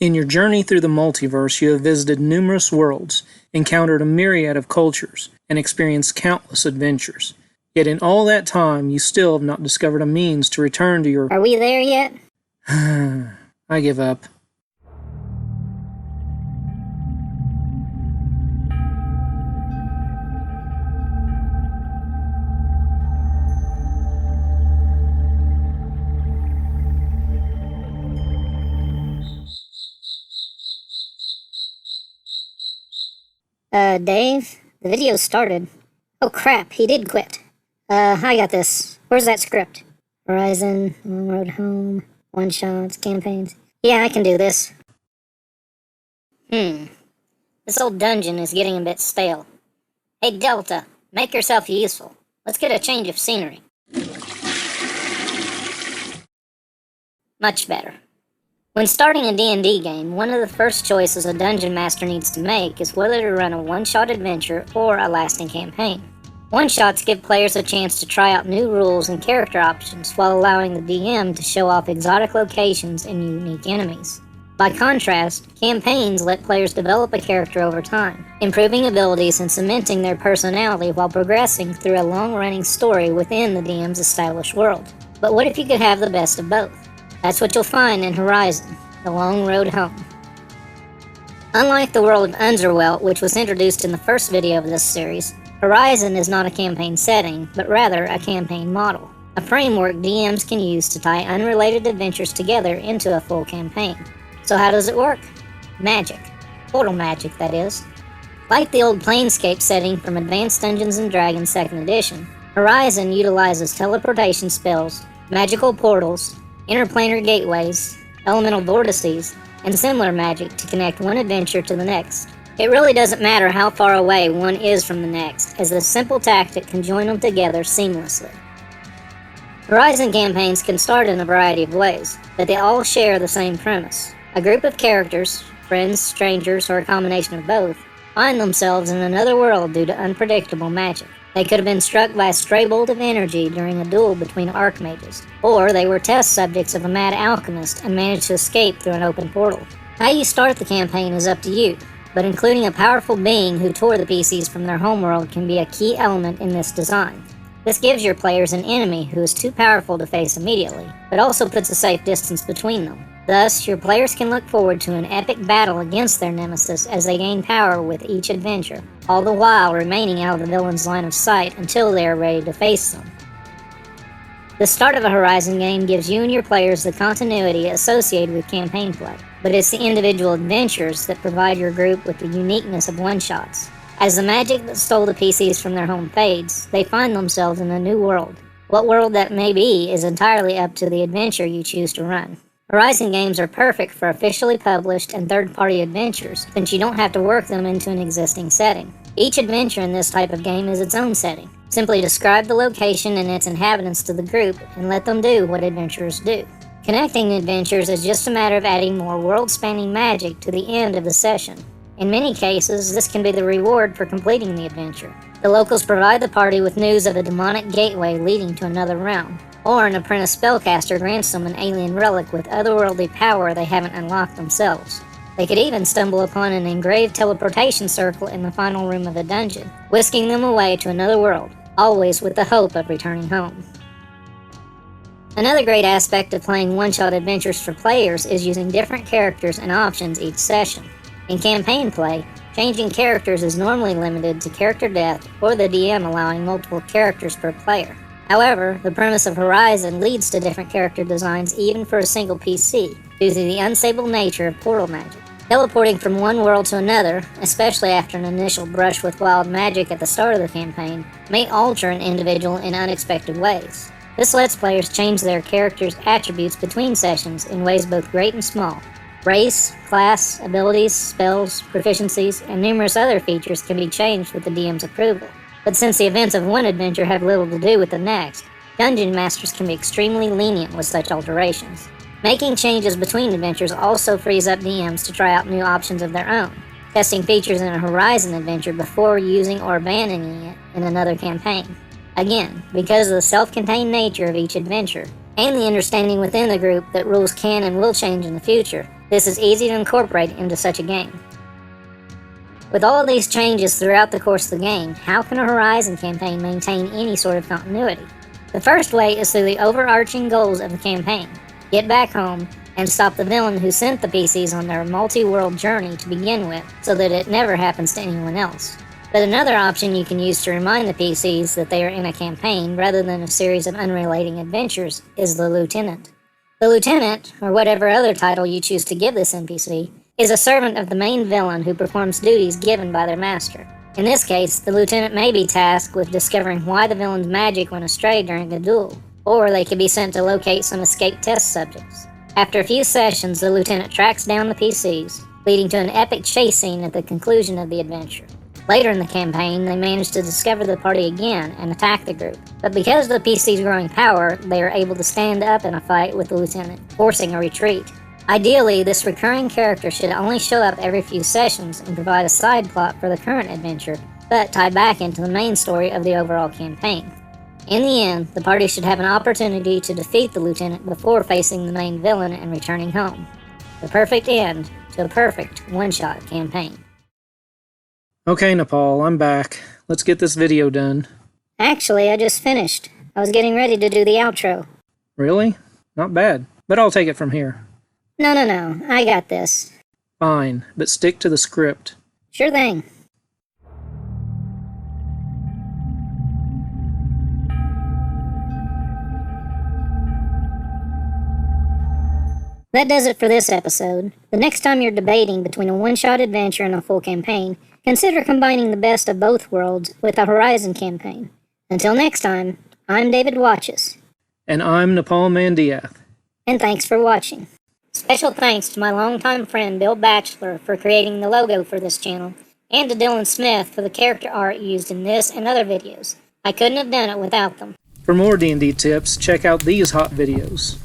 In your journey through the multiverse, you have visited numerous worlds, encountered a myriad of cultures, and experienced countless adventures. Yet in all that time, you still have not discovered a means to return to your... Are we there yet? I give up. Dave? The video started. Oh crap, he did quit. I got this. Where's that script? Horizon, Long Road Home, one-shots, campaigns. Yeah, I can do this. This old dungeon is getting a bit stale. Hey Delta, make yourself useful. Let's get a change of scenery. Much better. When starting a D&D game, one of the first choices a dungeon master needs to make is whether to run a one-shot adventure or a lasting campaign. One-shots give players a chance to try out new rules and character options while allowing the DM to show off exotic locations and unique enemies. By contrast, campaigns let players develop a character over time, improving abilities and cementing their personality while progressing through a long-running story within the DM's established world. But what if you could have the best of both? That's what you'll find in Horizon, the Long Road Home. Unlike the world of Unzerwelt, which was introduced in the first video of this series, Horizon is not a campaign setting, but rather a campaign model, a framework DMs can use to tie unrelated adventures together into a full campaign. So how does it work? Magic. Portal magic, that is. Like the old Planescape setting from Advanced Dungeons & Dragons 2nd Edition, Horizon utilizes teleportation spells, magical portals, interplanar gateways, elemental vortices, and similar magic to connect one adventure to the next. It really doesn't matter how far away one is from the next, as this simple tactic can join them together seamlessly. Horizon campaigns can start in a variety of ways, but they all share the same premise. A group of characters, friends, strangers, or a combination of both, find themselves in another world due to unpredictable magic. They could have been struck by a stray bolt of energy during a duel between archmages, or they were test subjects of a mad alchemist and managed to escape through an open portal. How you start the campaign is up to you, but including a powerful being who tore the PCs from their homeworld can be a key element in this design. This gives your players an enemy who is too powerful to face immediately, but also puts a safe distance between them. Thus, your players can look forward to an epic battle against their nemesis as they gain power with each adventure, all the while remaining out of the villain's line of sight until they are ready to face them. The start of a Horizon game gives you and your players the continuity associated with campaign play, but it's the individual adventures that provide your group with the uniqueness of one-shots. As the magic that stole the PCs from their home fades, they find themselves in a new world. What world that may be is entirely up to the adventure you choose to run. Horizon games are perfect for officially published and third-party adventures, since you don't have to work them into an existing setting. Each adventure in this type of game is its own setting. Simply describe the location and its inhabitants to the group, and let them do what adventurers do. Connecting adventures is just a matter of adding more world-spanning magic to the end of the session. In many cases, this can be the reward for completing the adventure. The locals provide the party with news of a demonic gateway leading to another realm, or an apprentice spellcaster ransom an alien relic with otherworldly power they haven't unlocked themselves. They could even stumble upon an engraved teleportation circle in the final room of the dungeon, whisking them away to another world, always with the hope of returning home. Another great aspect of playing one-shot adventures for players is using different characters and options each session. In campaign play, changing characters is normally limited to character death or the DM allowing multiple characters per player. However, the premise of Horizon leads to different character designs even for a single PC, due to the unstable nature of portal magic. Teleporting from one world to another, especially after an initial brush with wild magic at the start of the campaign, may alter an individual in unexpected ways. This lets players change their character's attributes between sessions in ways both great and small. Race, class, abilities, spells, proficiencies, and numerous other features can be changed with the DM's approval. But since the events of one adventure have little to do with the next, dungeon masters can be extremely lenient with such alterations. Making changes between adventures also frees up DMs to try out new options of their own, testing features in a Horizon adventure before using or abandoning it in another campaign. Again, because of the self-contained nature of each adventure, and the understanding within the group that rules can and will change in the future, This is easy to incorporate into such a game. With all of these changes throughout the course of the game, how can a Horizon campaign maintain any sort of continuity? The first way is through the overarching goals of the campaign. Get back home, and stop the villain who sent the PCs on their multi-world journey to begin with, so that it never happens to anyone else. But another option you can use to remind the PCs that they are in a campaign rather than a series of unrelating adventures is the Lieutenant. The Lieutenant, or whatever other title you choose to give this NPC, is a servant of the main villain who performs duties given by their master. In this case, the Lieutenant may be tasked with discovering why the villain's magic went astray during a duel, or they could be sent to locate some escaped test subjects. After a few sessions, the Lieutenant tracks down the PCs, leading to an epic chase scene at the conclusion of the adventure. Later in the campaign, they manage to discover the party again and attack the group, but because of the PC's growing power, they are able to stand up in a fight with the Lieutenant, forcing a retreat. Ideally, this recurring character should only show up every few sessions and provide a side plot for the current adventure, but tie back into the main story of the overall campaign. In the end, the party should have an opportunity to defeat the Lieutenant before facing the main villain and returning home. The perfect end to a perfect one-shot campaign. Okay, Nepal, I'm back. Let's get this video done. Actually, I just finished. I was getting ready to do the outro. Really? Not bad. But I'll take it from here. No, I got this. Fine, but stick to the script. Sure thing. That does it for this episode. The next time you're debating between a one-shot adventure and a full campaign, consider combining the best of both worlds with a Horizon campaign. Until next time, I'm David Watches. And I'm Nepal Mandiath. And thanks for watching. Special thanks to my longtime friend Bill Batchelor for creating the logo for this channel, and to Dylan Smith for the character art used in this and other videos. I couldn't have done it without them. For more D&D tips, check out these hot videos.